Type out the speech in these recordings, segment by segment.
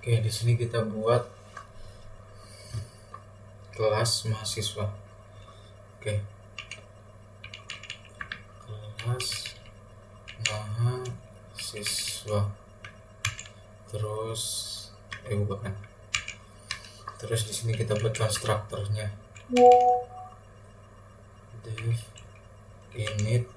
Oke, di sini kita buat kelas mahasiswa. Oke. Kelas mahasiswa. Terus bukan. Terus di sini kita buat konstruktornya. Dev init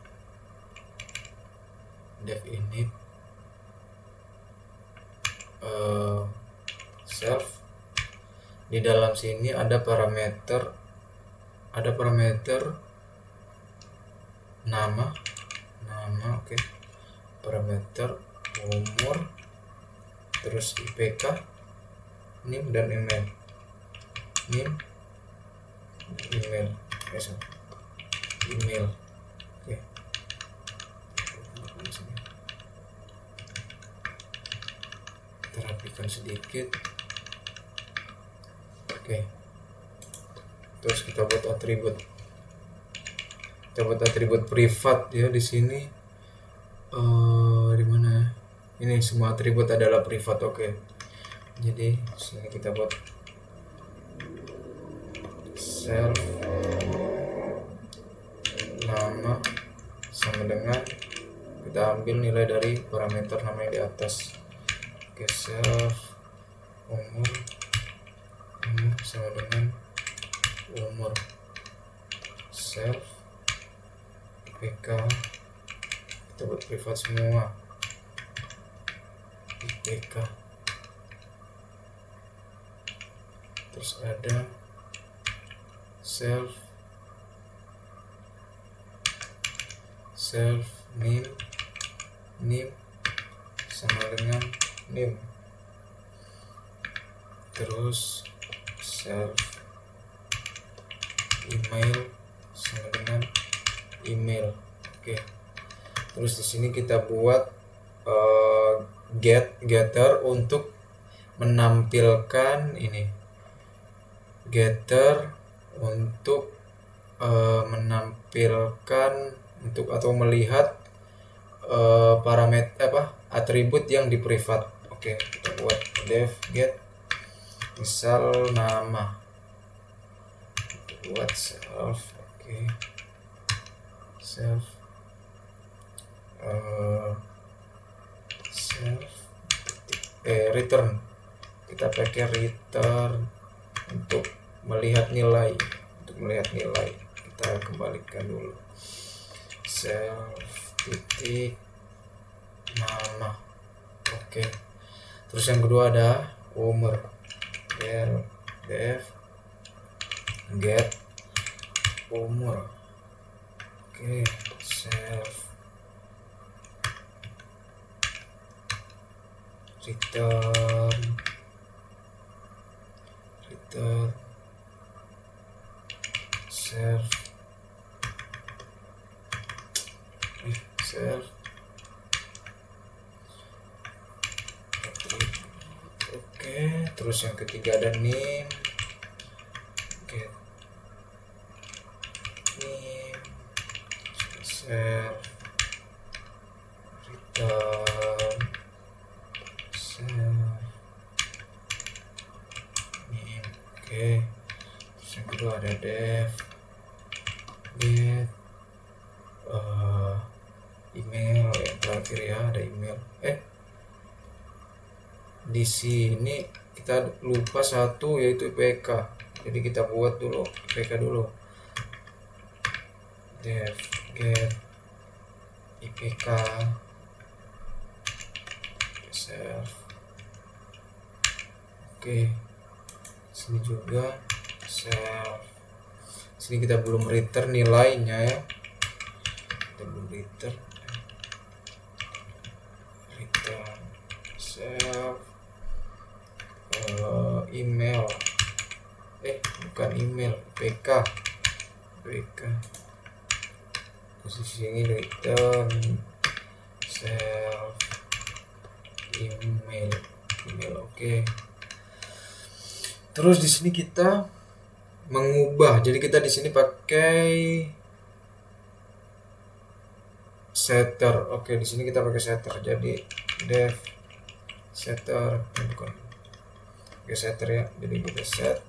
self. Di dalam sini ada parameter nama, oke. Parameter umur, terus IPK, NIM dan email. Email. Oke. Kita rapikan sedikit. Oke. Terus kita buat atribut. Privat ya di sini. Di mana ya? Ini semua atribut adalah privat, oke. Jadi sini kita buat self nama sama dengan, kita ambil nilai dari parameter nama yang di atas. Oke, self umur sama dengan umur, self IPK kita buat privat semua, IPK. Terus ada self name sama dengan name. Terus self email sama dengan email. Oke. Terus di sini kita buat getter untuk menampilkan ini. Getter untuk menampilkan atau melihat parameter atribut yang di privat. Oke, kita buat dev get misal nama, buat self, oke. Self return, kita pakai return untuk melihat nilai. Kita kembalikan dulu self titik nama. Oke. Terus yang kedua ada umur, dev get umur. Oke, self return self oke. Terus yang ketiga ada name, get name self return self name. Oke. Terus yang kedua ada dev get email. Yang terakhir ya ada email. Di sini kita lupa satu, yaitu IPK. Jadi kita buat dulu IPK dulu. Dev get IPK self. Oke. Sini juga self. Sini kita belum return nilainya ya. Kita belum return self email. Bukan email, IPK. Posisi ini return self email. Oke. Terus di sini kita mengubah. Jadi kita di sini pakai setter. Oke, di sini kita pakai setter. Jadi dev setter bukan pakai setter ya. Jadi kita set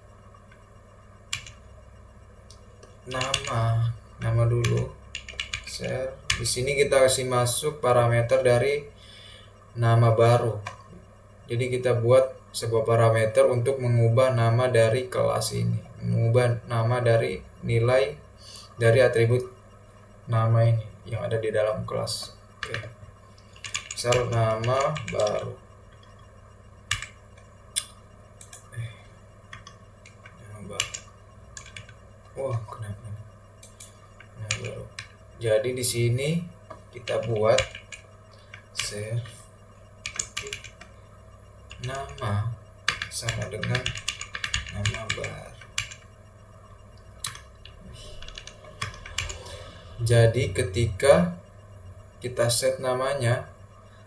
nama dulu, share. Di sini kita kasih masuk parameter dari nama baru. Jadi kita buat sebuah parameter untuk mengubah nama dari kelas ini, mengubah nama dari nilai dari atribut nama ini yang ada di dalam kelas. Oke. Misal nama baru. Nama baru. Wah, kenapa? Nama baru. Jadi di sini kita buat share nama sama dengan nama baru. Jadi ketika kita set namanya,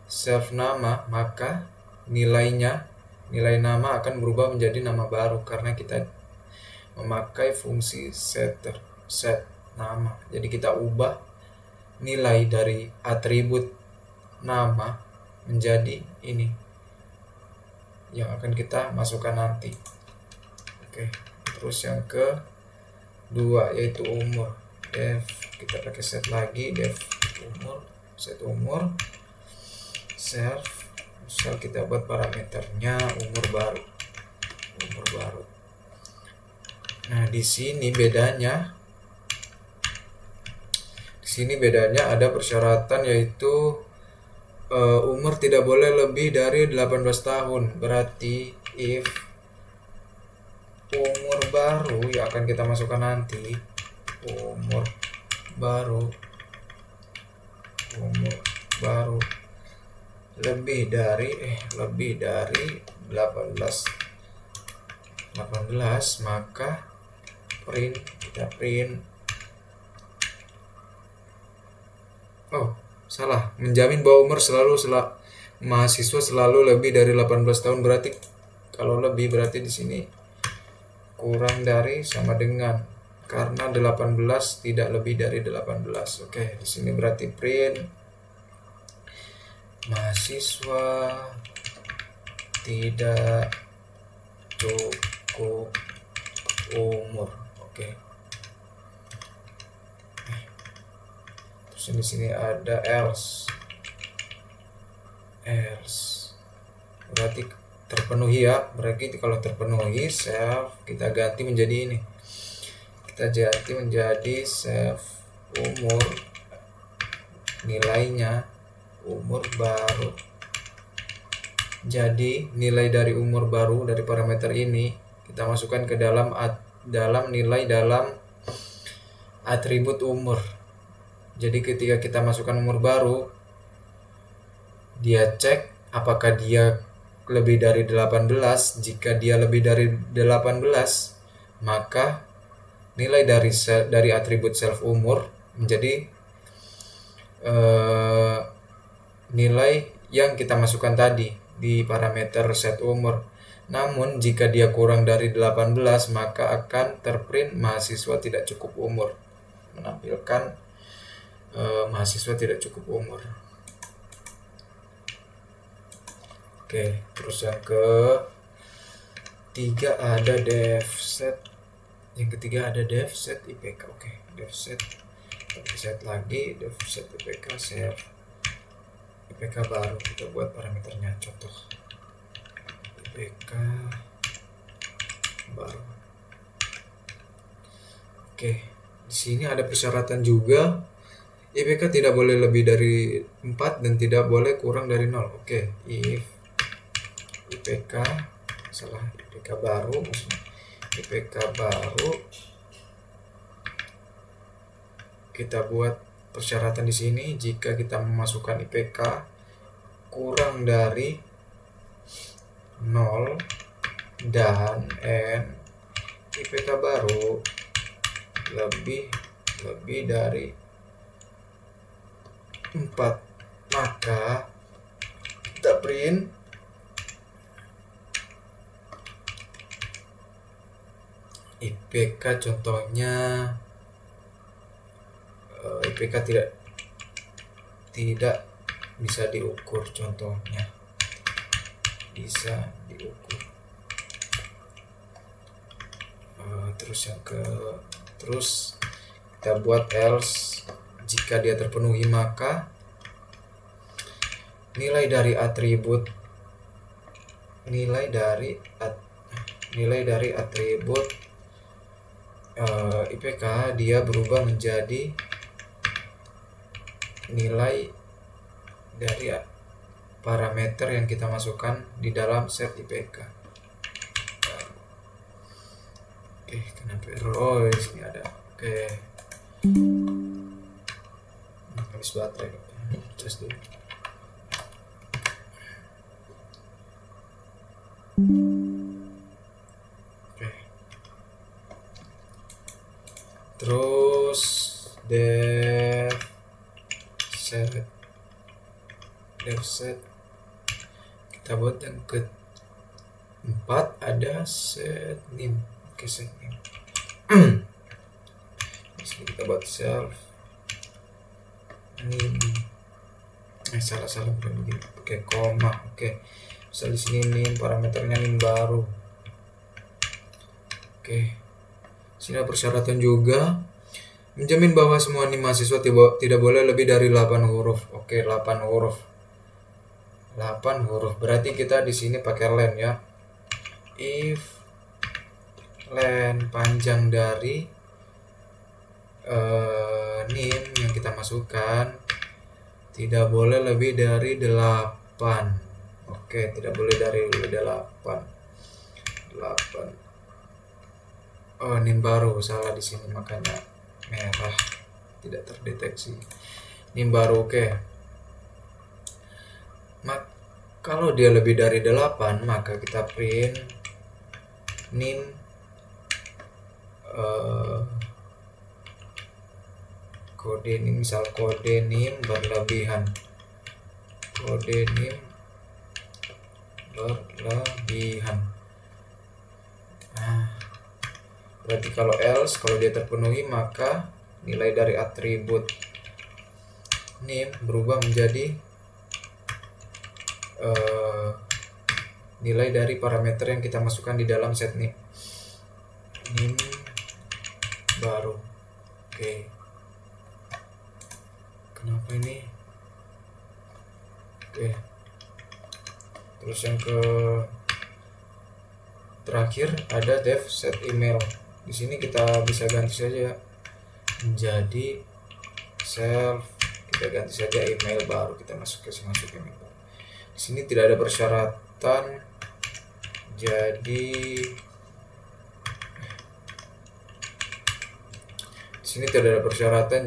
self nama, maka nilai nama akan berubah menjadi nama baru karena kita memakai fungsi setter, set nama. Jadi kita ubah nilai dari atribut nama menjadi ini yang akan kita masukkan nanti. Oke, terus yang kedua yaitu umur. Def, kita pakai set lagi, def umur, set umur, self. Misal kita buat parameternya umur baru. Nah, di sini bedanya ada persyaratan yaitu umur tidak boleh lebih dari 18 tahun. Berarti if umur baru yang akan kita masukkan nanti, umur baru lebih dari 18, maka kita print salah, menjamin bahwa umur mahasiswa selalu lebih dari 18 tahun. Berarti kalau lebih berarti di sini kurang dari sama dengan, karena 18 tidak lebih dari 18. Oke, di sini berarti print mahasiswa tidak cukup umur. Oke. Terus di sini ada else. Berarti terpenuhi ya. Berarti kalau terpenuhi self kita ganti menjadi ini. Kita ganti menjadi self umur, nilainya umur baru. Jadi nilai dari umur baru dari parameter ini kita masukkan ke dalam nilai dalam atribut umur. Jadi ketika kita masukkan umur baru, dia cek apakah dia lebih dari 18. Jika dia lebih dari 18, maka nilai dari atribut self umur menjadi nilai yang kita masukkan tadi di parameter set umur. Namun jika dia kurang dari 18, maka akan terprint mahasiswa tidak cukup umur, menampilkan mahasiswa tidak cukup umur. Oke, terus yang ketiga ada def set. Yang ketiga ada def set IPK. Oke, def set lagi, def set IPK, save IPK baru. Kita buat parameternya, contoh IPK baru. Oke, di sini ada persyaratan juga. IPK tidak boleh lebih dari 4 dan tidak boleh kurang dari 0. Oke, if IPK baru, maksudnya IPK baru, kita buat persyaratan di sini. Jika kita memasukkan IPK kurang dari 0 dan IPK baru lebih dari 4, maka kita print IPK. Contohnya IPK tidak bisa diukur. Contohnya bisa diukur. terus kita buat else. Jika dia terpenuhi, maka nilai dari atribut IPK dia berubah menjadi nilai dari parameter yang kita masukkan di dalam set IPK. Oke, kenapa error? Oh, di sini ada. Oke. Habis baterai. Terus dulu. Oke. Terus dev set kita buat yang keempat ada set name. Oke, set name. Di kita buat self name. Salah bukan begini. Oke, koma. Oke, misal di sini name, parameternya name baru. Oke, sini ada persyaratan juga, menjamin bahwa semua nim mahasiswa tidak boleh lebih dari 8 huruf. Oke, 8 huruf. 8 huruf. Berarti kita di sini pakai len ya. If len panjang dari nim yang kita masukkan tidak boleh lebih dari 8. Oke, tidak boleh dari 8. Oh, nim baru, salah di sini makanya merah, tidak terdeteksi. Nim baru, oke. Kalau dia lebih dari 8, maka kita print nim kode nim, misal kode nim berlebihan. Berarti kalau else, kalau dia terpenuhi, maka nilai dari atribut nim berubah menjadi nilai dari parameter yang kita masukkan di dalam set nim baru. Oke, kenapa ini? Oke, terus yang terakhir ada dev set email. Di sini kita bisa ganti saja menjadi self, kita ganti saja email baru, kita masuk email baru. Di sini tidak ada persyaratan,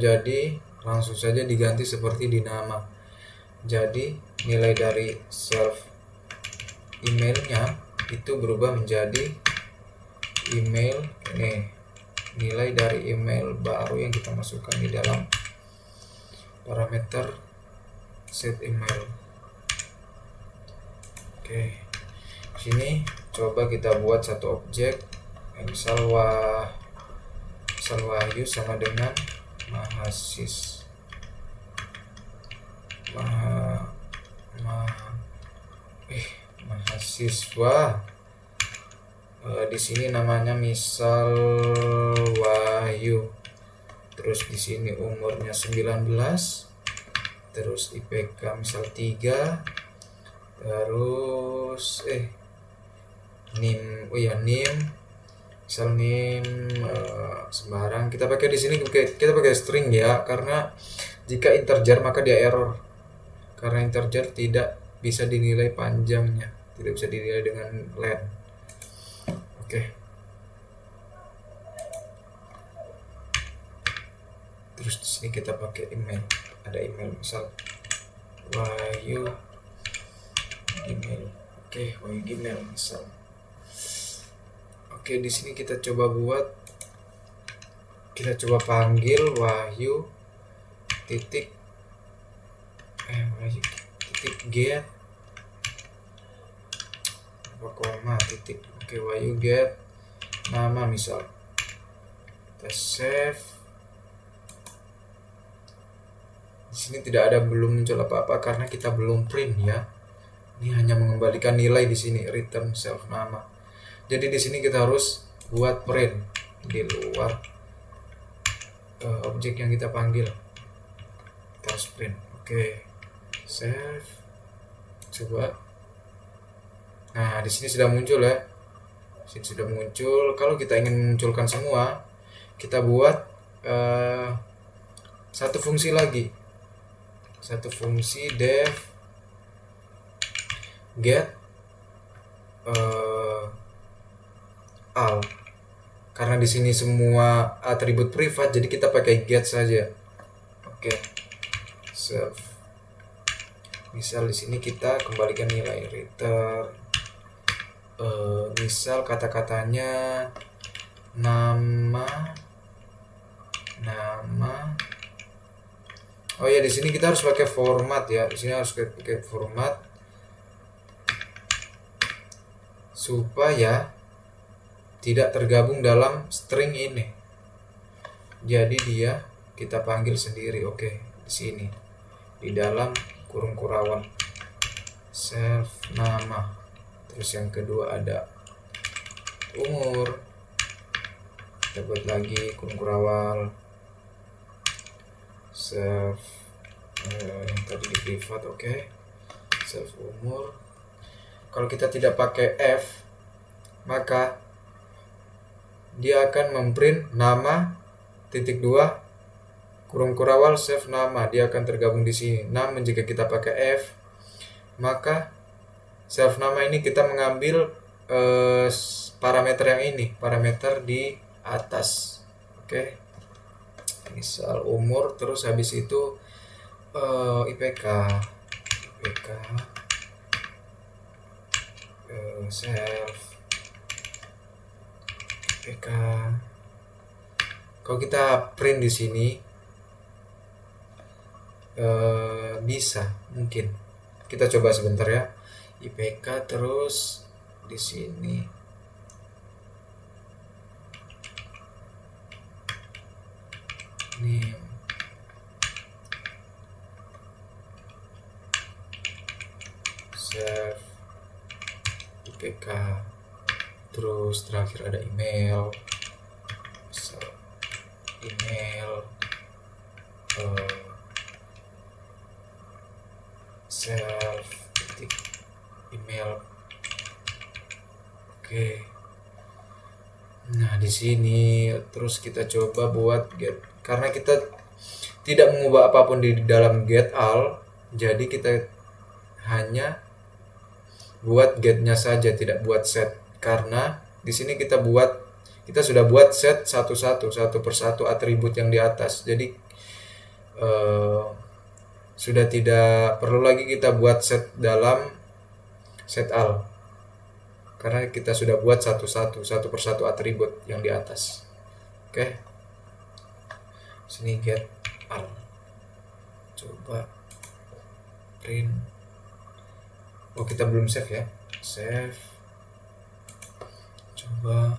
jadi langsung saja diganti seperti di nama. Jadi nilai dari self emailnya itu berubah menjadi email ini, nilai dari email baru yang kita masukkan di dalam parameter set email. Oke, sini coba kita buat satu objek, misal Wahyu sama dengan mahasiswa. Di sini namanya misal Wahyu. Terus di sini umurnya 19. Terus IPK misal 3. Terus nim, misal nim sembarang. Kita pakai di sini kita pakai string ya, karena jika integer maka dia error. Karena integer tidak bisa dinilai panjangnya, tidak bisa dinilai dengan len. Oke. Terus di sini kita pakai email. Ada email misal Wahyu email. Oke, Wahyu email misal. Oke, di sini kita coba panggil Wahyu titik get apa koma titik. Oke, Wahyu get nama misal. Kita save. Di sini tidak ada, belum muncul apa-apa karena kita belum print ya. Ini hanya mengembalikan nilai di sini, return self nama. Jadi di sini kita harus buat print. di luar objek yang kita panggil. Kita harus print. Oke, save. Coba. Nah, di sini sudah muncul ya. Di sini sudah muncul. Kalau kita ingin munculkan semua, kita buat satu fungsi lagi. Satu fungsi def get all. Karena di sini semua atribut privat, jadi kita pakai get saja. Oke. Save. Misal di sini kita kembalikan nilai return. Misal kata-katanya nama. Oh ya, di sini kita harus pakai format ya. Di sini harus pakai format supaya tidak tergabung dalam string ini. Jadi dia kita panggil sendiri. Oke, di sini di dalam kurung kurawan self nama. Terus yang kedua ada umur. Kita buat lagi kurung kurawal self yang tadi di privat. Oke, self umur. Kalau kita tidak pakai F, maka dia akan memprint nama titik 2 kurung kurawal self nama. Dia akan tergabung di sini. Namun jika kita pakai F, maka self nama ini kita mengambil parameter yang ini, parameter di atas. Oke. Misal umur, terus habis itu IPK self IPK. Kalau kita print di sini bisa, mungkin kita coba sebentar ya. IPK terus di sini name self IPK, terus terakhir ada email. So, email self email. Oke. Nah, di sini terus kita coba buat get. Karena kita tidak mengubah apapun di dalam get all, jadi kita hanya buat getnya saja, tidak buat set. Karena di sini kita sudah buat set satu persatu atribut yang di atas. Jadi sudah tidak perlu lagi kita buat set dalam set all, karena kita sudah buat satu persatu atribut yang di atas. Oke. Sini get all. Coba print. Oh, kita belum save ya. Save. Coba.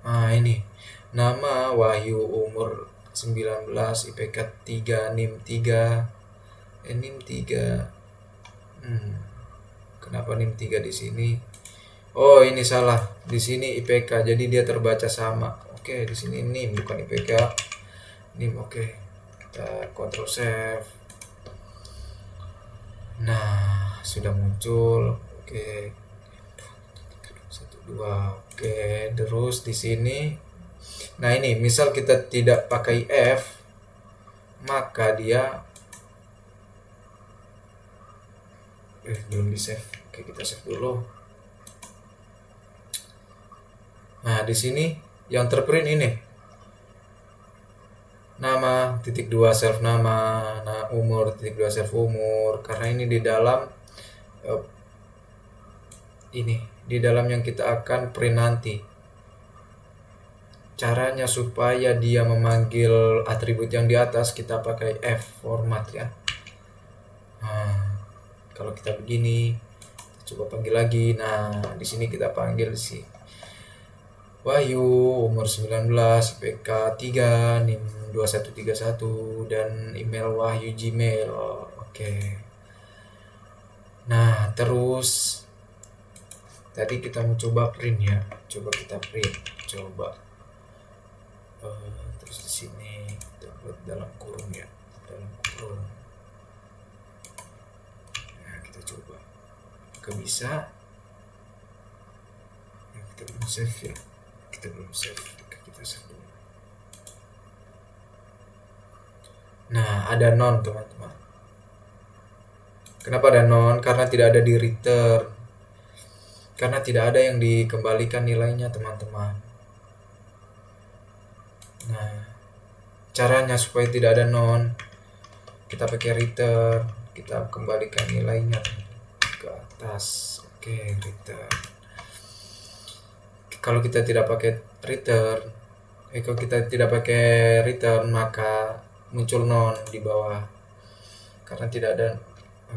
Nah, ini. Nama Wahyu, umur 19, IPK 3, NIM 3. NIM 3. Kenapa NIM 3 di sini? Oh, ini salah. Di sini IPK, jadi dia terbaca sama. Oke, di sini NIM bukan IPK. NIM. Oke. Kita Ctrl save. Nah, sudah muncul. Oke. 1 2. Oke, terus di sini. Nah, ini misal kita tidak pakai F, maka dia belum di save. Oke, kita save dulu. Nah, di sini yang terprint ini nama titik 2 self nama, nah umur titik 2 self umur. Karena ini di dalam di dalam yang kita akan print nanti. Caranya supaya dia memanggil atribut yang di atas, kita pakai F format ya. Nah, kalau kita begini, coba panggil lagi. Nah, di sini kita panggil si Wahyu, umur 19, IPK 3, NIM 2131, dan email Wahyu Gmail. Oke. Nah, terus tadi kita mau coba print ya. Coba kita print. Coba. Terus di sini kita buat dalam kurung ya, dalam kurung. Nah, kita coba. Apakah bisa? Ya, kita belum save ya. Kita belum save. Kita save dulu. Nah, ada non teman-teman. Kenapa ada non? Karena tidak ada di return. Karena tidak ada yang dikembalikan nilainya teman-teman. Nah, caranya supaya tidak ada non, kita pakai return, kita kembalikan nilainya ke atas. Oke, return. Kalau kita tidak pakai return, kalau kita tidak pakai return, maka muncul non di bawah karena tidak ada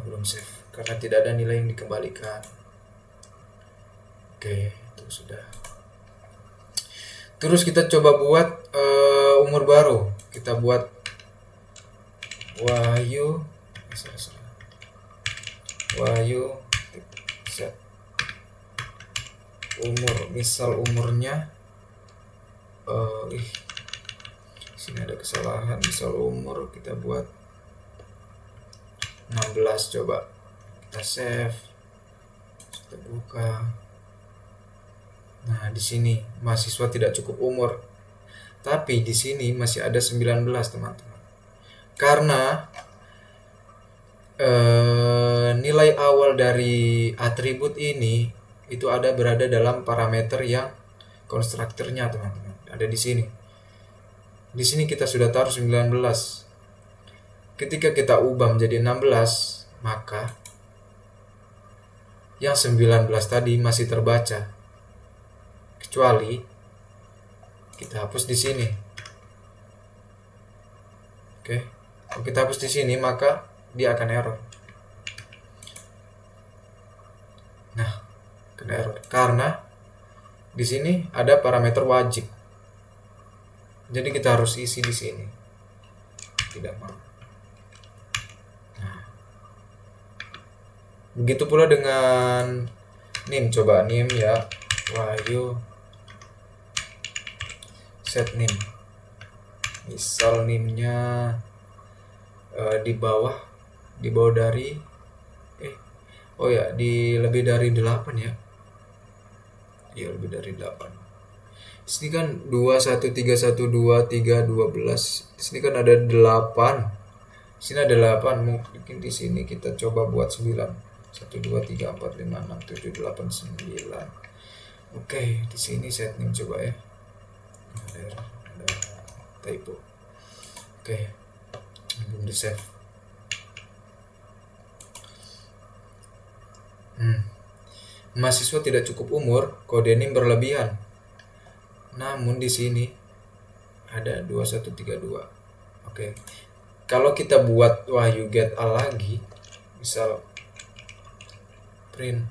belum save, karena tidak ada nilai yang dikembalikan. Oke, itu sudah. Terus kita coba buat umur baru. Kita buat Wahyu set umur, misal umurnya sini ada kesalahan, misal umur kita buat 16. Coba kita save, kita buka. Nah, di sini mahasiswa tidak cukup umur. Tapi di sini masih ada 19, teman-teman. Karena nilai awal dari atribut ini itu berada dalam parameter yang konstruktornya, teman-teman. Ada di sini. Di sini kita sudah taruh 19. Ketika kita ubah menjadi 16, maka yang 19 tadi masih terbaca. Kecuali kita hapus di sini. Oke. Kalau kita hapus di sini, maka dia akan error. Nah, kena error karena di sini ada parameter wajib. Jadi kita harus isi di sini. Tidak mau. Nah. Begitu pula dengan nim. Coba nim ya. Wahyu set nim. Misal nimnya di bawah dari di lebih dari 8 ya. Iya, lebih dari 8. Di sini kan 2 1 3 1 2 3 12. Di sini kan ada 8. Di sini ada 8. Mungkin di sini kita coba buat 9. 1 2 3 4 5 6 7 8 9. Oke, di sini set nim coba ya. Ada typo. Oke. Belum di save. Mahasiswa tidak cukup umur, kode nim berlebihan. Namun di sini ada 2132. Oke. Kalau kita buat wahyu get a lagi, misal print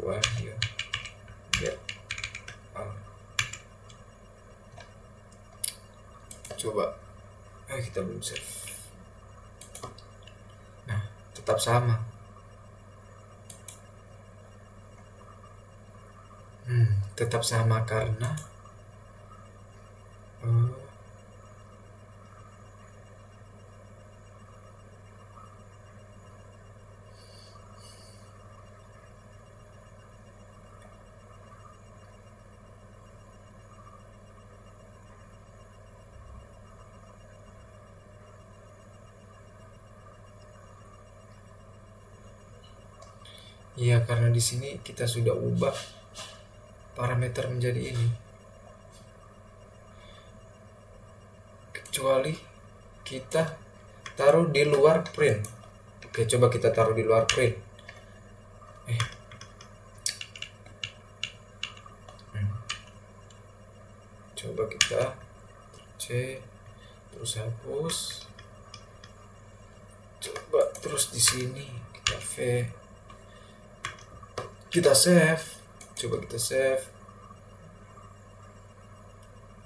wahyu get a. Coba kita belum save. Nah, tetap sama. Tetap sama karena iya, karena di sini kita sudah ubah parameter menjadi ini. Kecuali kita taruh di luar print. Oke, coba kita taruh di luar print. Coba kita C terus hapus. Coba terus di sini kita V. Kita save. Coba kita save.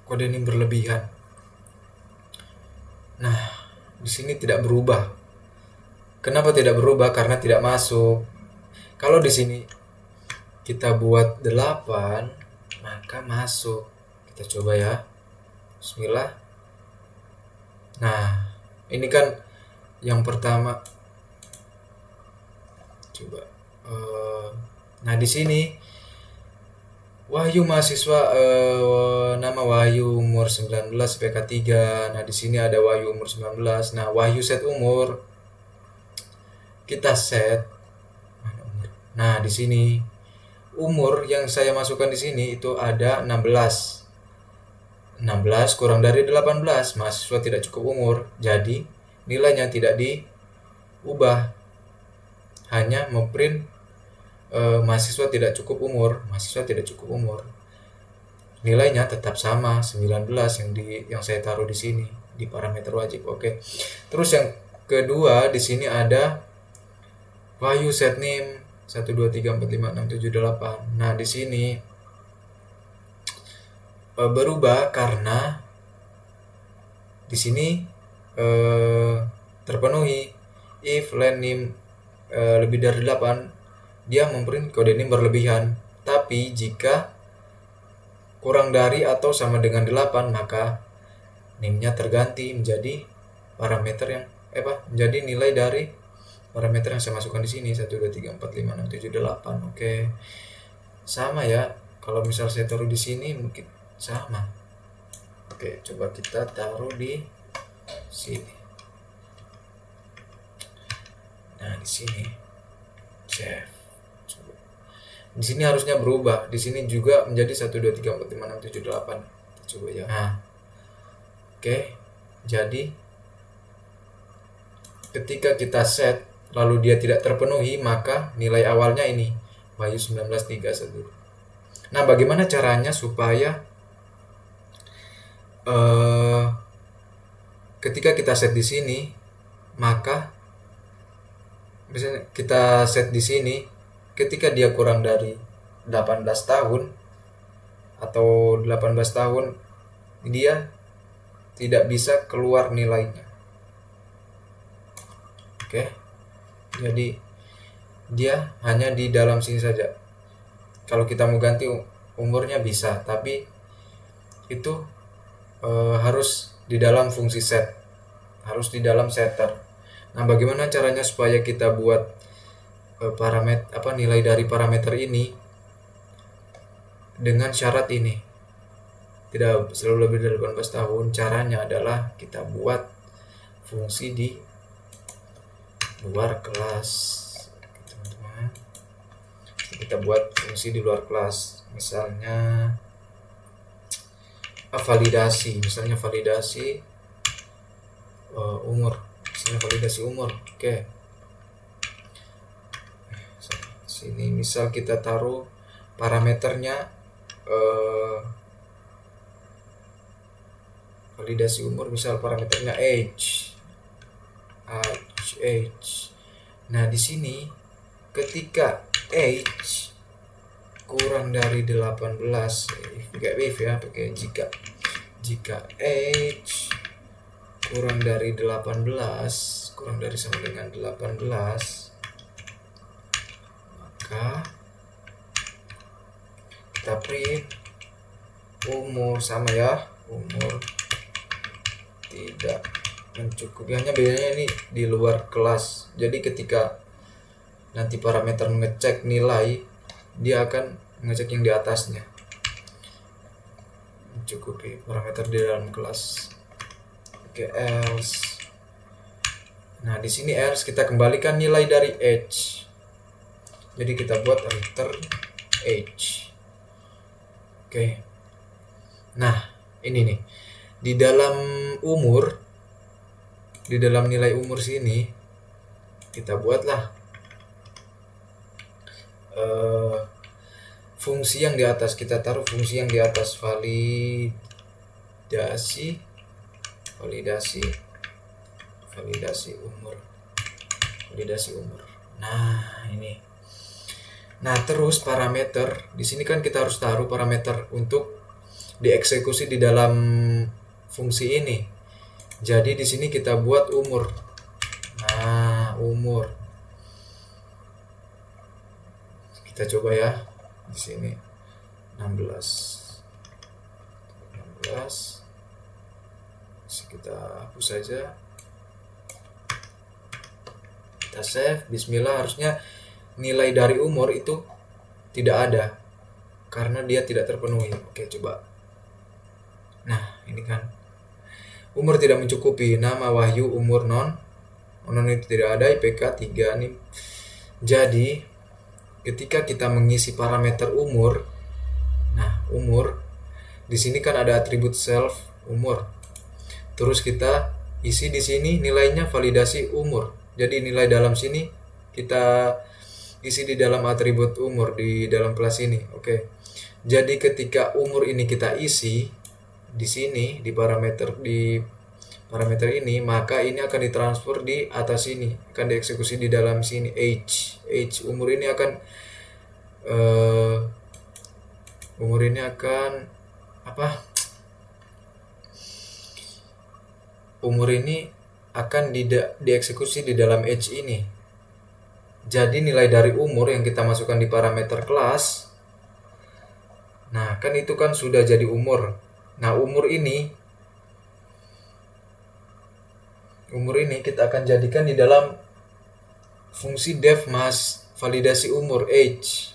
Kode ini berlebihan. Nah, di sini tidak berubah. Kenapa tidak berubah? Karena tidak masuk. Kalau di sini kita buat 8, maka masuk. Kita coba ya. Bismillah. Nah, ini kan yang pertama. Coba. Nah, di sini Wahyu mahasiswa, nama Wahyu umur 19 PK 3. Nah, di sini ada Wahyu umur 19. Nah, Wahyu set umur. Kita set. Nah, di sini umur yang saya masukkan di sini itu ada 16. 16 kurang dari 18, mahasiswa tidak cukup umur. Jadi, nilainya tidak diubah. Hanya memprint mahasiswa tidak cukup umur, nilainya tetap sama 19 yang saya taruh di sini di parameter wajib. Oke. Terus yang kedua di sini ada Wahyu set name 1 2 3 4 5 6 7 8. Nah, di sini berubah karena di sini terpenuhi if len name lebih dari 8, dia memprint kode NIM berlebihan. Tapi jika kurang dari atau sama dengan 8, maka NIM-nya terganti menjadi parameter yang menjadi nilai dari parameter yang saya masukkan di sini 1 2 3 4 5 6 7 8. Oke. Sama ya. Kalau misal saya taruh di sini mungkin sama. Oke, coba kita taruh di sini. Nah, di sini save. Di sini harusnya berubah. Di sini juga menjadi 1 2 3 4 5 6 7 8. Kita coba ya. Nah. Oke. Jadi ketika kita set lalu dia tidak terpenuhi, maka nilai awalnya ini Wahyu 19.31. Nah, bagaimana caranya supaya ketika kita set di sini, maka misalnya kita set di sini ketika dia kurang dari 18 tahun atau 18 tahun, dia tidak bisa keluar nilainya. Oke. Jadi dia hanya di dalam sini saja. Kalau kita mau ganti umurnya bisa, tapi itu harus di dalam fungsi set, harus di dalam setter. Nah, bagaimana caranya supaya kita buat nilai dari parameter ini dengan syarat ini tidak selalu lebih dari 18 tahun? Caranya adalah kita buat fungsi di luar kelas, teman-teman. Kita buat fungsi di luar kelas, misalnya validasi, umur, validasi umur. Oke. Sini misal kita taruh parameternya validasi umur, misal parameternya age. Nah, di sini ketika age kurang dari 18, pakai jika age kurang dari 18, kurang dari sama dengan 18, maka kita print umur sama ya, umur tidak mencukupi. Hanya bedanya ini di luar kelas. Jadi ketika nanti parameter mengecek nilai, dia akan mengecek yang di atasnya, mencukupi parameter di dalam kelas. Oke, else. Nah, di sini else kita kembalikan nilai dari age. Jadi kita buat return age. Oke. Nah, ini nih. Di dalam umur, di dalam nilai umur sini kita buatlah fungsi yang di atas. Kita taruh fungsi yang di atas, validasi umur. Nah, ini. Nah, terus parameter di sini kan kita harus taruh parameter untuk dieksekusi di dalam fungsi ini. Jadi di sini kita buat umur. Nah, umur. Kita coba ya. Di sini 16. Kita hapus saja. Kita save. Bismillah, harusnya nilai dari umur itu tidak ada karena dia tidak terpenuhi. Oke, coba. Nah, ini kan umur tidak mencukupi. Nama Wahyu, umur non itu tidak ada, IPK 3 nih. Jadi ketika kita mengisi parameter umur, nah umur di sini kan ada atribut self umur. Terus kita isi di sini nilainya validasi umur. Jadi nilai dalam sini kita isi di dalam atribut umur di dalam kelas ini. Oke. Jadi ketika umur ini kita isi di sini di parameter ini, maka ini akan ditransfer di atas ini, akan dieksekusi di dalam sini age. Umur ini akan umur ini akan dieksekusi di dalam age ini. Jadi nilai dari umur yang kita masukkan di parameter kelas, nah kan itu kan sudah jadi umur. Nah umur ini kita akan jadikan di dalam fungsi def mas validasi umur age.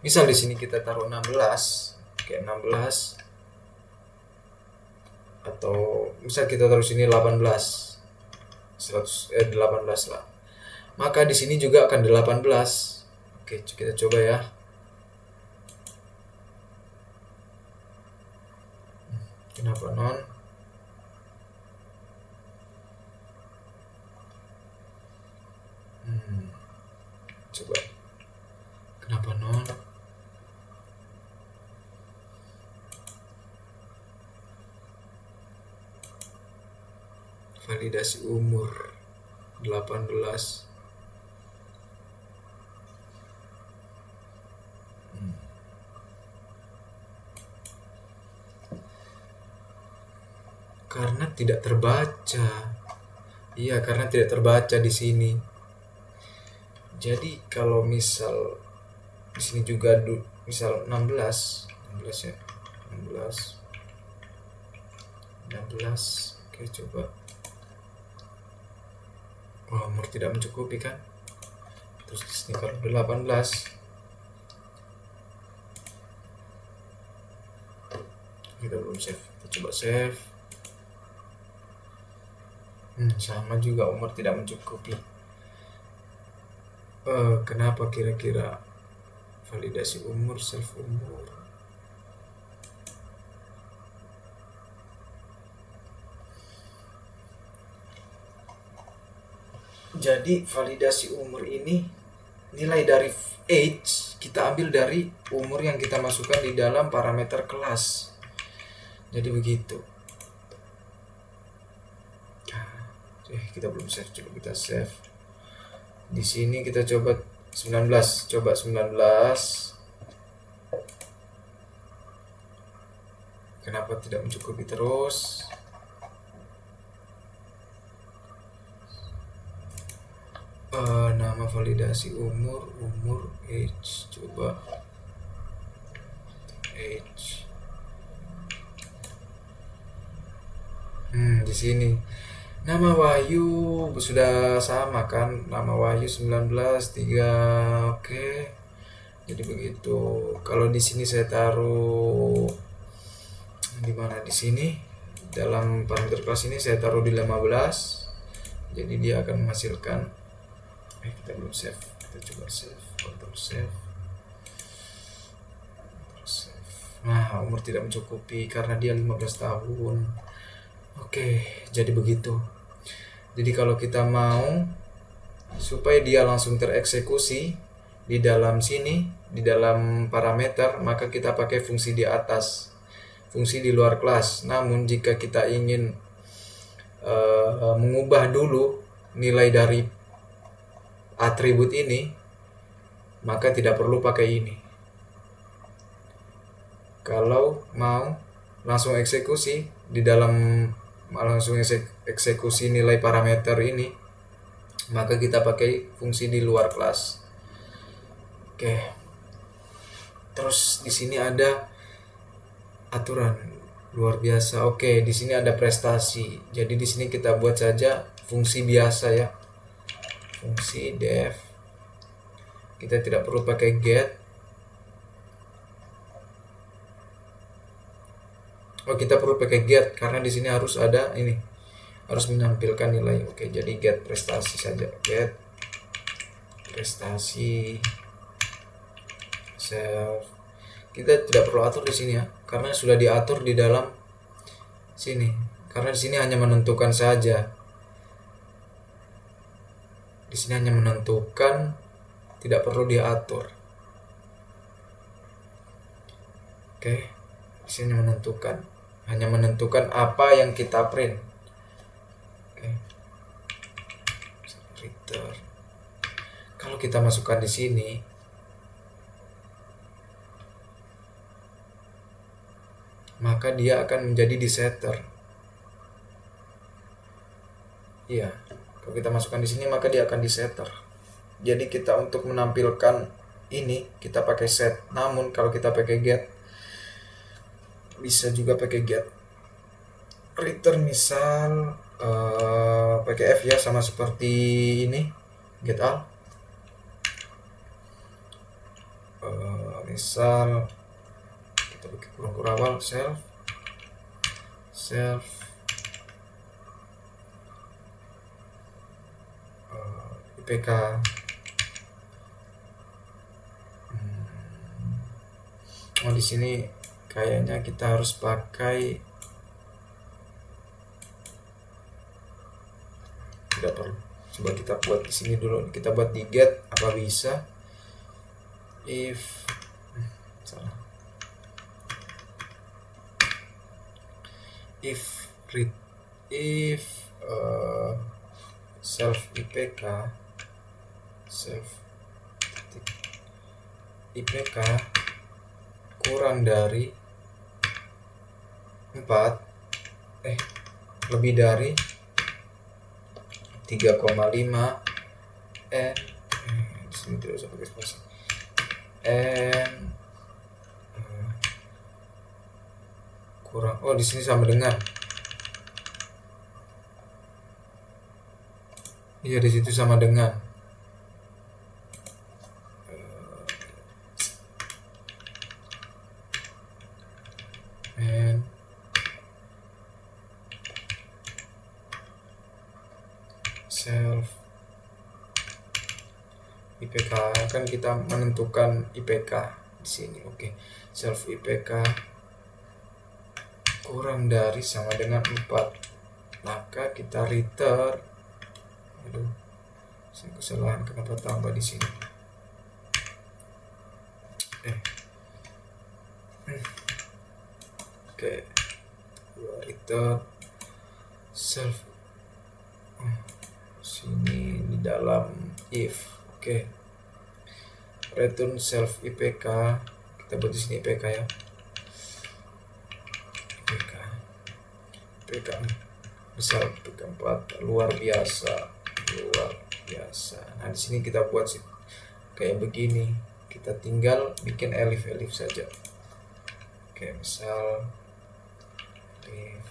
Misal di sini kita taruh 16, kayak 16, atau misal kita taruh sini 18, 18 lah. Maka di sini juga akan 18. Oke, kita coba ya. Kenapa non? Coba. Kenapa non? Validasi umur 18. Karena tidak terbaca. Iya, karena tidak terbaca di sini. Jadi kalau misal di sini juga misal 16 ya. 16. Oke, coba. Wah, umur tidak mencukupi kan? Terus di sini kalau 18. Kita belum save. Kita coba save. Sama juga umur tidak mencukupi. Kenapa kira-kira validasi umur, self umur? Jadi validasi umur ini nilai dari age kita ambil dari umur yang kita masukkan di dalam parameter kelas. Jadi begitu. Kita belum save, coba kita save. Di sini kita coba 19. Kenapa tidak mencukupi terus? Nama validasi umur age, coba age. Di sini nama Wahyu sudah sama kan, nama Wahyu 19 3. Oke. Jadi begitu. Kalau di sini saya taruh di mana, di sini dalam parameter kelas ini saya taruh di 15. Jadi dia akan menghasilkan kita belum save. Kita coba save, Ctrl save. Nah, umur tidak mencukupi karena dia 15 tahun. Oke, jadi begitu. Jadi kalau kita mau supaya dia langsung tereksekusi di dalam sini, di dalam parameter, maka kita pakai fungsi di atas, fungsi di luar kelas. Namun jika kita ingin mengubah dulu nilai dari atribut ini, maka tidak perlu pakai ini. Kalau mau langsung eksekusi di dalam eksekusi nilai parameter ini, maka kita pakai fungsi di luar kelas. Oke. Terus di sini ada aturan luar biasa. Oke, di sini ada prestasi. Jadi di sini kita buat saja fungsi biasa ya. Fungsi def. Kita tidak perlu pakai get. Oh, kita perlu pakai get karena di sini harus ada ini. Harus menampilkan nilai. Oke, jadi get prestasi saja. Get prestasi self. Kita tidak perlu atur di sini ya, karena sudah diatur di dalam sini. Karena di sini hanya menentukan saja. Di sini hanya menentukan, tidak perlu diatur. Oke, di sini menentukan, hanya menentukan apa yang kita print. Oke, return. Kalau kita masukkan di sini, maka dia akan menjadi di setter. Iya, kalau kita masukkan di sini maka dia akan di setter. Jadi kita untuk menampilkan ini kita pakai set. Namun kalau kita pakai get, bisa juga pakai get. Return misal pakai F ya, sama seperti ini get all. Misal kita pakai kurung awal self IPK. Oh, di sini kayaknya kita harus pakai, tidak perlu. Coba kita buat di sini dulu. Kita buat di get, apa bisa? If salah. If self IPK kurang dari 4, lebih dari 3,5 di sini tidak usah pakai spasi, kurang, oh di sini sama dengan, iya di situ sama dengan self IPK, kan kita menentukan IPK di sini. Oke, self IPK kurang dari sama dengan 4, maka kita return. Aduh, saya kesalahan, kenapa tambah di sini? Oke, return self sini di dalam if. Oke, return self IPK, kita buat di sini IPK ya. IPK misal IPK 4 luar biasa. Nah, di sini kita buat kayak begini. Kita tinggal bikin elif saja. Oke, misal elif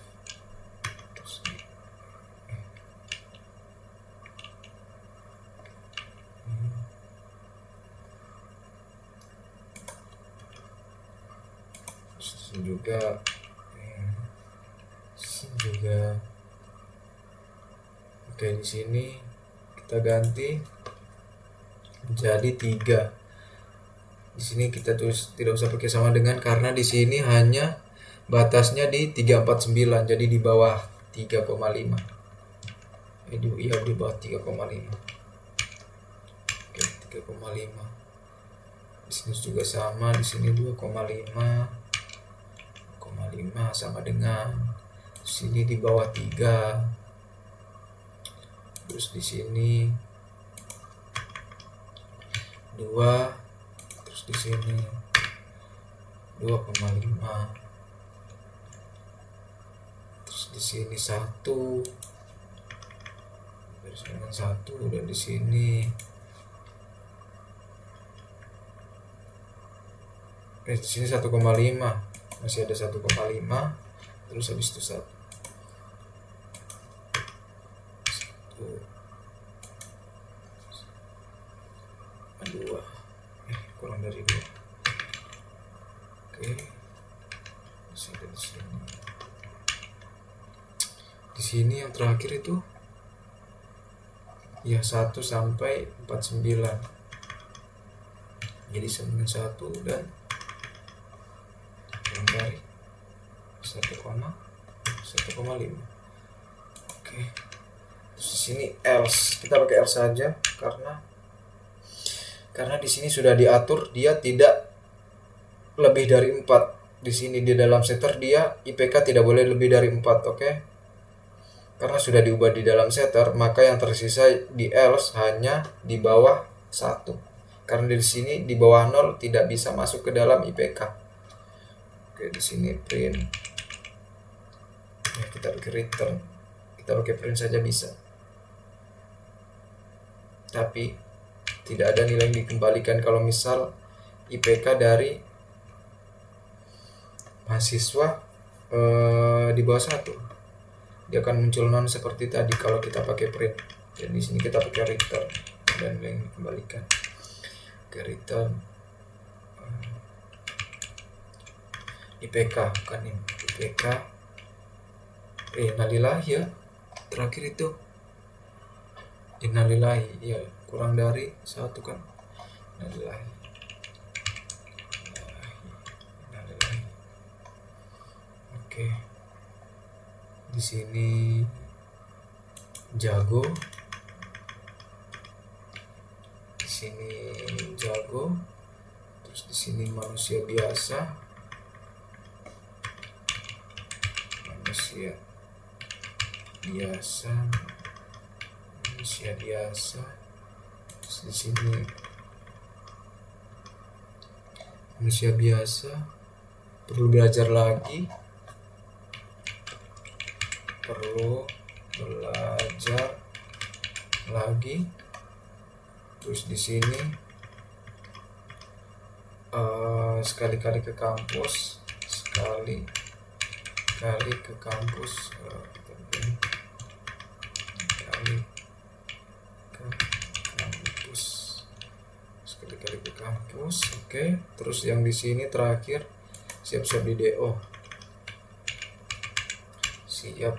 terus juga oke, di sini kita ganti jadi 3. Di sini kita tulis tidak usah pakai sama dengan karena di sini hanya batasnya di 349, jadi di bawah 3,5. Di bawah 3,5. Oke, 3,5. Di sini juga sama, di sini 2,5 sama dengan, di sini di bawah 3. Terus di sini 2, terus di sini 2,5, terus di sini 1, garis dengan 1, dan di sini Di sini 1,5, masih ada 1,5, terus habis itu 1, 2, kurang dari 2. Oke, masih ada di sini. Di sini yang terakhir itu ya 1 sampai 49. Jadi 1 dan kurang dari 1,5. Oke. Terus di sini else, kita pakai else saja karena di sini sudah diatur dia tidak lebih dari 4. Di sini di dalam setter dia IPK tidak boleh lebih dari 4, oke? Karena sudah diubah di dalam setter, maka yang tersisa di else hanya di bawah 1. Karena di sini di bawah 0 tidak bisa masuk ke dalam IPK. Oke, di sini print. Ya, kita pakai return. Kita pakai print saja bisa. Tapi tidak ada nilai yang dikembalikan kalau misal IPK dari mahasiswa di bawah 1. Dia akan muncul non seperti tadi kalau kita pakai print. Dan di sini kita pakai return dan yang dikembalikan. Oke, return IPK bukan ini. IPK innalillahi ya. Terakhir itu innalillahi ya, kurang dari 1 kan. Innalillahi. Oke. Di sini jago. Di sini jago. Terus di sini manusia biasa. Manusia biasa. Terus di sini manusia biasa, perlu belajar lagi. Terus di sini sekali-kali ke kampus, sekali ke kampus, sekali ke kampus. Oke, terus yang di sini terakhir siap-siap di DO. Siap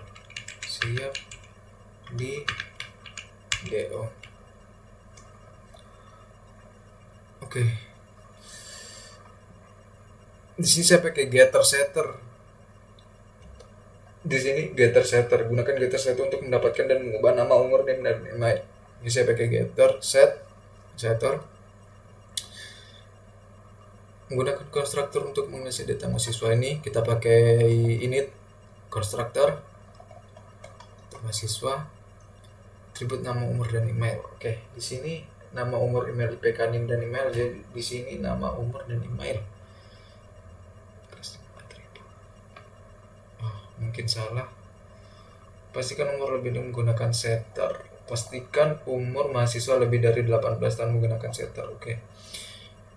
di DO. Oke. Di sini saya pakai getter setter. Di sini getter setter, gunakan getter setter untuk mendapatkan dan mengubah nama, umur, dan email. Ini saya pakai getter setter. Menggunakan konstruktor untuk mengisi data mahasiswa ini, kita pakai init konstruktor mahasiswa, atribut nama, umur, dan email. Oke, di sini nama, umur, email, IPK, NIM, dan email. Jadi di sini nama, umur, dan email. Mungkin salah. Pastikan umur lebih dari menggunakan setter. Pastikan umur mahasiswa lebih dari 18 tahun menggunakan setter. Oke.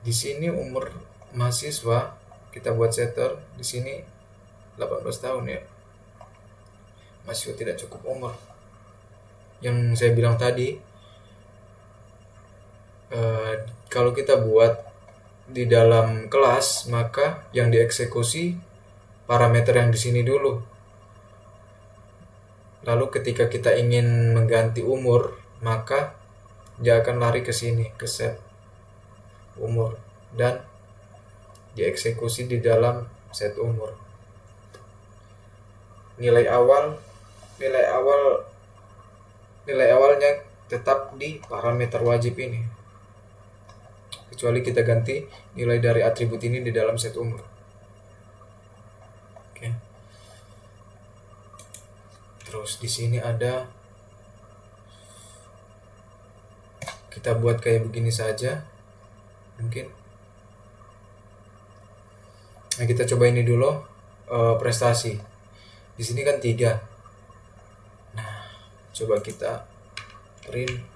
Di sini umur mahasiswa kita buat setter di sini 18 tahun ya. Mahasiswa tidak cukup umur. Yang saya bilang tadi, kalau kita buat di dalam kelas, maka yang dieksekusi parameter yang di sini dulu. Lalu ketika kita ingin mengganti umur, maka dia akan lari ke sini, ke set umur, dan dieksekusi di dalam set umur. Nilai awalnya tetap di parameter wajib ini, kecuali kita ganti nilai dari atribut ini di dalam set umur. Oke. Terus di sini ada, kita buat kayak begini saja mungkin. Nah, kita coba ini dulu, prestasi. Di sini kan 3. Nah, coba kita print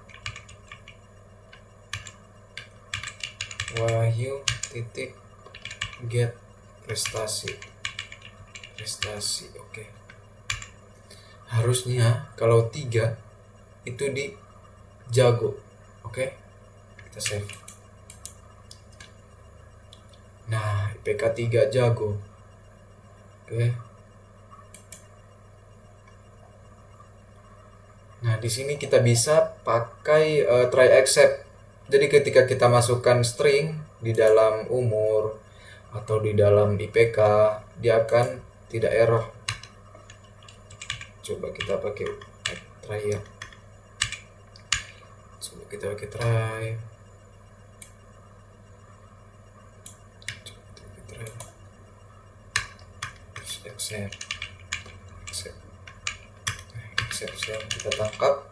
Wahyu titik get prestasi. Oke. Harusnya kalau 3 itu di jago. Oke. Kita save. Nah, IPK 3 jago. Oke. Nah, di sini kita bisa pakai try except. Jadi ketika kita masukkan string di dalam umur atau di dalam IPK, dia akan tidak error. Coba kita pakai try ya. Coba kita pakai try. Exception kita tangkap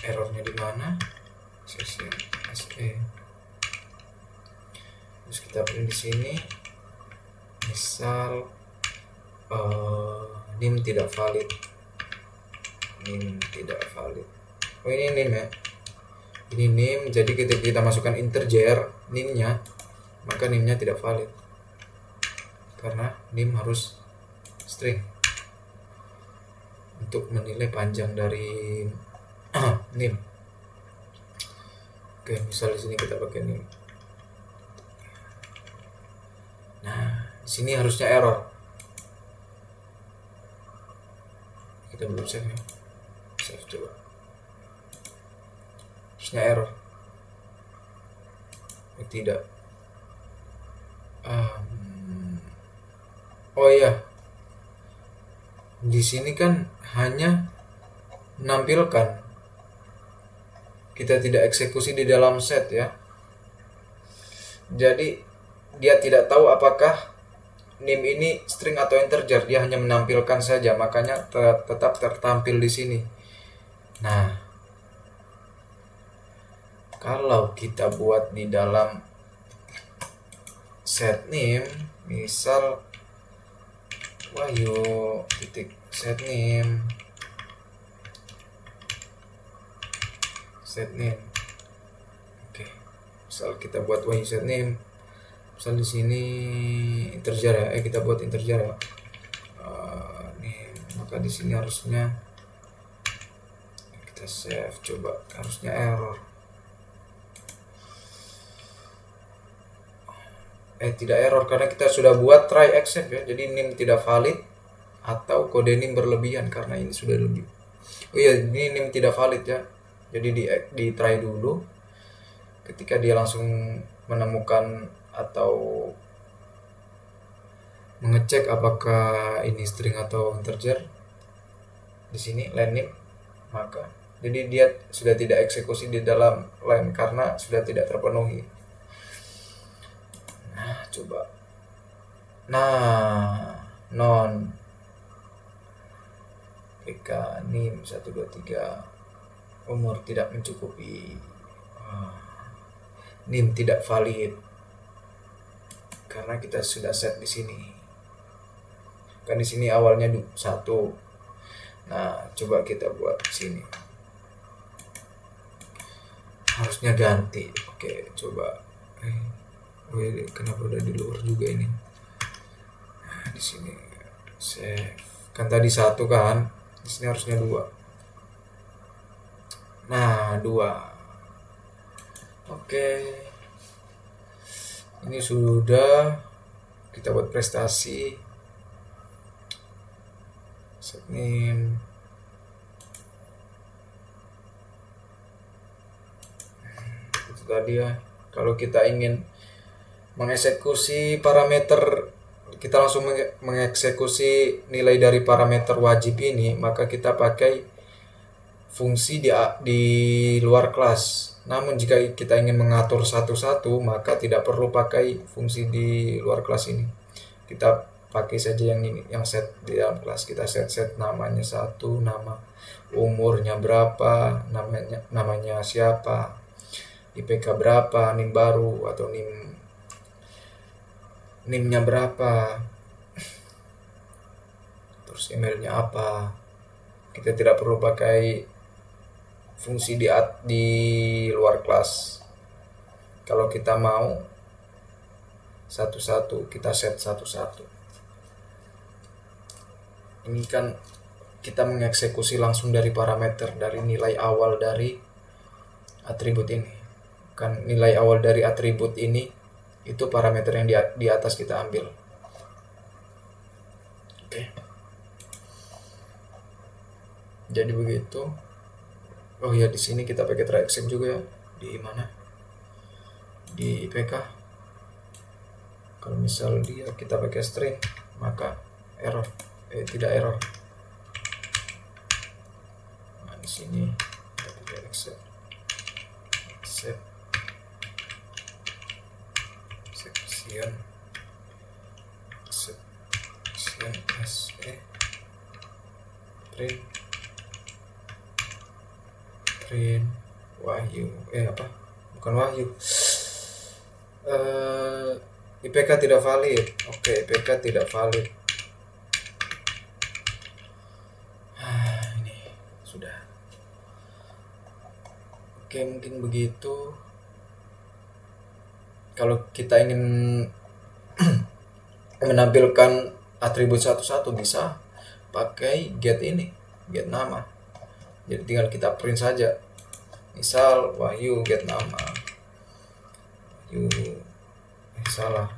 errornya di mana, SE. Terus kita print di sini, misal nim tidak valid. Oh, ini nim ya. Ini nim, jadi ketika kita masukkan integer nimnya, maka nimnya tidak valid karena nim harus string untuk menilai panjang dari nim. Oke, misal di sini kita pakai nim. Nah, di sini harusnya error. Kita belum save ya. Save coba. Harusnya error. Tidak. Oh iya. Di sini kan hanya menampilkan, kita tidak eksekusi di dalam set ya. Jadi dia tidak tahu apakah nim ini string atau integer, dia hanya menampilkan saja, makanya tetap tertampil di sini. Nah, kalau kita buat di dalam set name, misal wahyu titik set name. Oke, misal kita buat wahyu set name, misal di sini integer ya, kita buat integer ya. Name, maka di sini harusnya kita save, coba, harusnya error. Tidak error karena kita sudah buat try except ya. Jadi nim tidak valid atau kode nim berlebihan karena ini sudah lebih. Oh iya, ini nim tidak valid ya. Jadi di try dulu. Ketika dia langsung menemukan atau mengecek apakah ini string atau integer di sini line nim, maka jadi dia sudah tidak eksekusi di dalam line karena sudah tidak terpenuhi. Nah, coba. Nah, non PK NIM 123 umur tidak mencukupi. NIM tidak valid karena kita sudah set di sini. Kan di sini awalnya 1. Nah, coba kita buat sini. Harusnya ganti. Oke, coba. Kenapa udah di luar juga ini? Nah, di sini save. Kan tadi 1 kan? Di sini harusnya 2. Nah, 2. Oke. Ini sudah kita buat prestasi. Set name. Itu tadi ya. Kalau kita ingin mengeksekusi parameter, kita langsung mengeksekusi nilai dari parameter wajib ini, maka kita pakai fungsi di luar kelas. Namun jika kita ingin mengatur satu-satu, maka tidak perlu pakai fungsi di luar kelas ini. Kita pakai saja yang ini, yang set di dalam kelas. Kita set namanya 1, nama umurnya berapa, namanya siapa, IPK berapa, NIM baru atau NIM-nya berapa, terus emailnya apa. Kita tidak perlu pakai fungsi di luar kelas. Kalau kita mau satu-satu, kita set satu-satu. Ini kan kita mengeksekusi langsung dari parameter, dari nilai awal dari atribut ini. Kan nilai awal dari atribut ini itu parameter yang di atas kita ambil. Oke. Jadi begitu. Oh ya, di sini kita pakai try except juga ya. Di mana? Di IPK. Kalau misal dia kita pakai string, maka error. Tidak error. Nah, di sini kita pakai except exception print Wahyu bukan Wahyu, IPK tidak valid. Oke, IPK tidak valid. Ini sudah. Oke, mungkin begitu. Kalau kita ingin menampilkan atribut satu-satu bisa pakai get ini, get nama. Jadi tinggal kita print saja. Misal Wahyu get nama. Wahyu salah.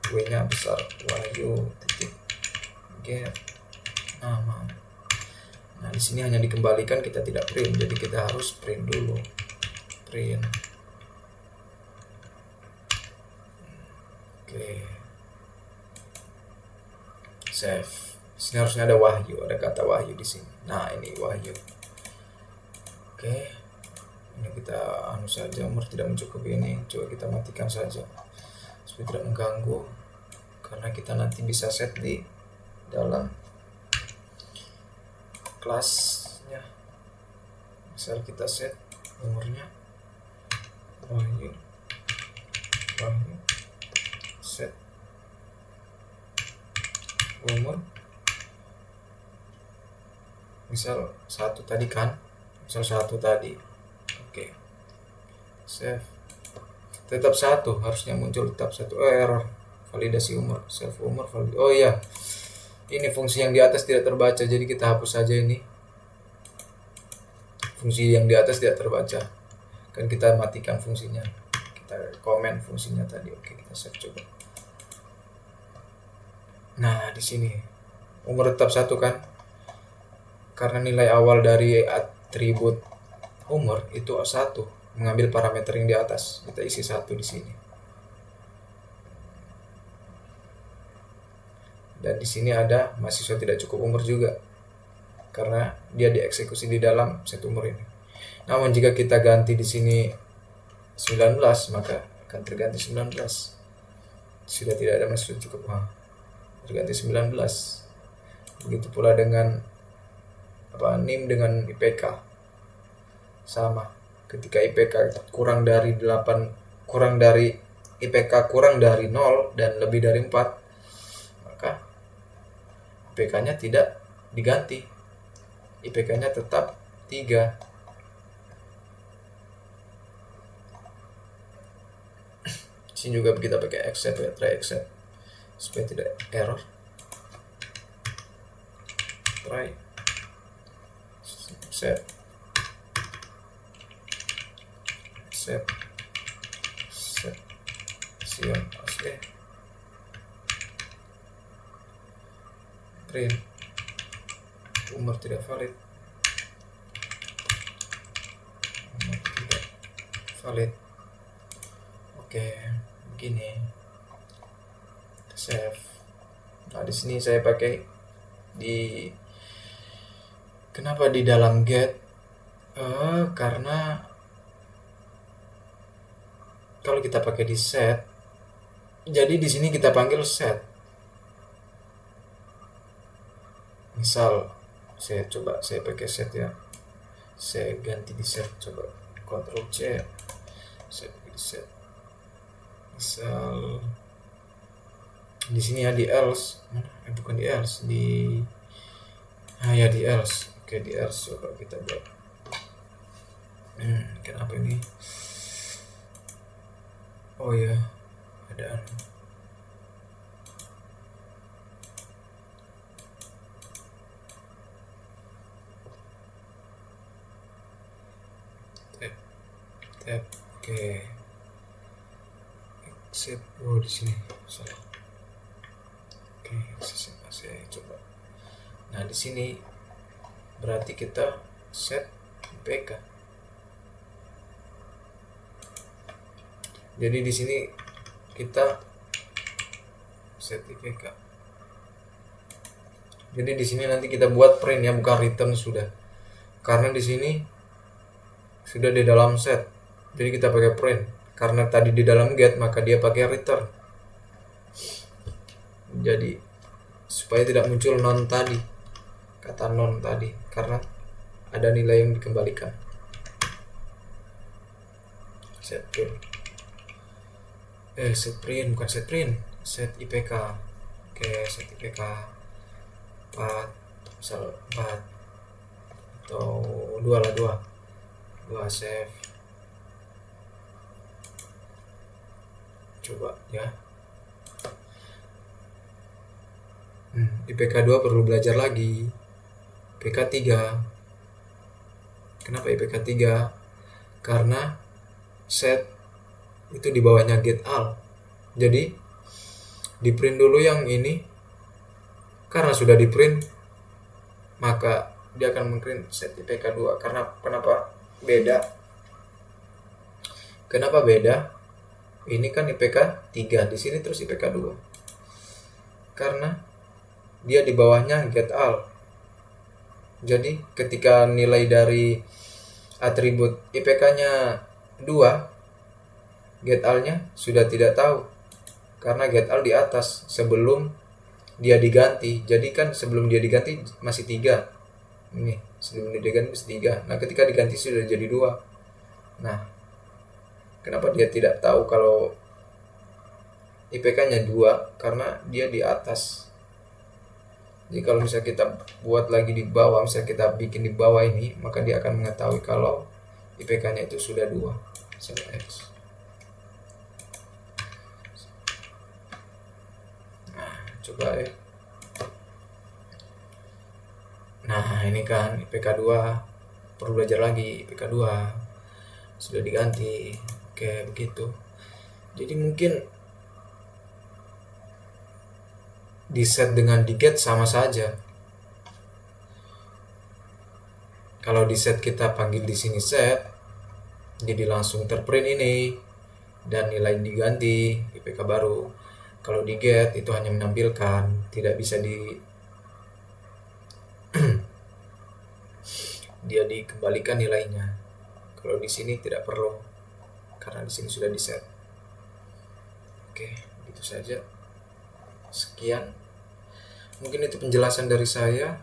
W-nya besar. Wahyu titik get nama. Nah, di sini hanya dikembalikan, kita tidak print. Jadi kita harus print dulu. Print. Oke. Save. Di sini harusnya ada Wahyu, ada kata Wahyu di sini. Nah, ini Wahyu. Oke. Ini kita saja, umur tidak mencukupi ini. Coba kita matikan saja supaya tidak mengganggu, karena kita nanti bisa set di dalam kelasnya. Misal kita set umurnya Wahyu set umur misal 1 tadi kan, misal 1 tadi. Oke, save. Tetap 1 harusnya muncul, tetap 1. Error validasi umur, save umur valid. Oh iya, ini fungsi yang di atas tidak terbaca, jadi kita hapus saja ini. Fungsi yang di atas tidak terbaca, kan kita matikan fungsinya, kita komen fungsinya tadi. Oke, kita save coba. Nah, di sini umur tetap 1 kan, karena nilai awal dari atribut umur itu 1, mengambil parameter yang di atas, kita isi 1 di sini. Dan di sini ada mahasiswa tidak cukup umur juga, karena dia dieksekusi di dalam set umur ini. Namun jika kita ganti di sini 19, maka akan terganti 19. Sudah tidak ada mahasiswa cukup terganti 19. Begitu pula dengan NIM dengan IPK. Sama. Ketika IPK kurang dari 8, kurang dari IPK kurang dari 0 dan lebih dari 4, maka IPK-nya tidak diganti. IPK-nya tetap 3. Sini juga kita pakai except ya, try except supaya tidak error. Try set siap print umur tidak valid, Oke, begini. Save. Nah, di sini saya pakai kenapa di dalam get? Karena kalau kita pakai di set, jadi di sini kita panggil set. Misal saya pakai set ya, saya ganti di set, coba Ctrl C, saya pakai di set. Misal di sini ya, di else, bukan di else, di else. Oke, di else coba kita buat. Kenapa ini? Oh ya, ada F. Oke. Exit. Di sini salah. Oke, saya coba. Nah, di sini berarti kita set IPK. Jadi di sini kita set IPK. Jadi di sini nanti kita buat print ya, bukan return sudah. Karena di sini sudah di dalam set. Jadi kita pakai print. Karena tadi di dalam get, maka dia pakai return. Jadi supaya tidak muncul non tadi, kata non tadi, karena ada nilai yang dikembalikan. Set print. Set print, bukan set print, set IPK. Oke, set IPK 4, misal 4 atau 2 lah, 2 save. Coba ya. IPK 2 perlu belajar lagi. IPK 3. Kenapa IPK 3? Karena set itu di bawahnya get all. Jadi di print dulu yang ini. Karena sudah di print, maka dia akan mengprint set IPK 2. Karena kenapa beda? Kenapa beda? Ini kan IPK 3, di sini terus IPK 2. Karena dia di bawahnya get all. Jadi ketika nilai dari atribut IPK-nya 2, get all-nya sudah tidak tahu. Karena get all di atas sebelum dia diganti. Jadi kan sebelum dia diganti masih 3. Ini sebelum dia diganti masih 3. Nah, ketika diganti sudah jadi 2. Nah, kenapa dia tidak tahu kalau IPK-nya 2? Karena dia di atas. Jadi kalau misalnya kita buat lagi di bawah, misalnya kita bikin di bawah ini, maka dia akan mengetahui kalau IPK-nya itu sudah 2. Misalnya X. Nah, coba ya. Nah, ini kan IPK 2. Perlu belajar lagi. IPK 2 sudah diganti. Oke, begitu. Jadi mungkin di set dengan di get sama saja. Kalau di set kita panggil di sini set, jadi langsung terprint ini dan nilai diganti IPK baru. Kalau di get itu hanya menampilkan, tidak bisa dia dikembalikan nilainya. Kalau di sini tidak perlu, karena di sini sudah di set. Oke, itu saja. Sekian. Mungkin itu penjelasan dari saya.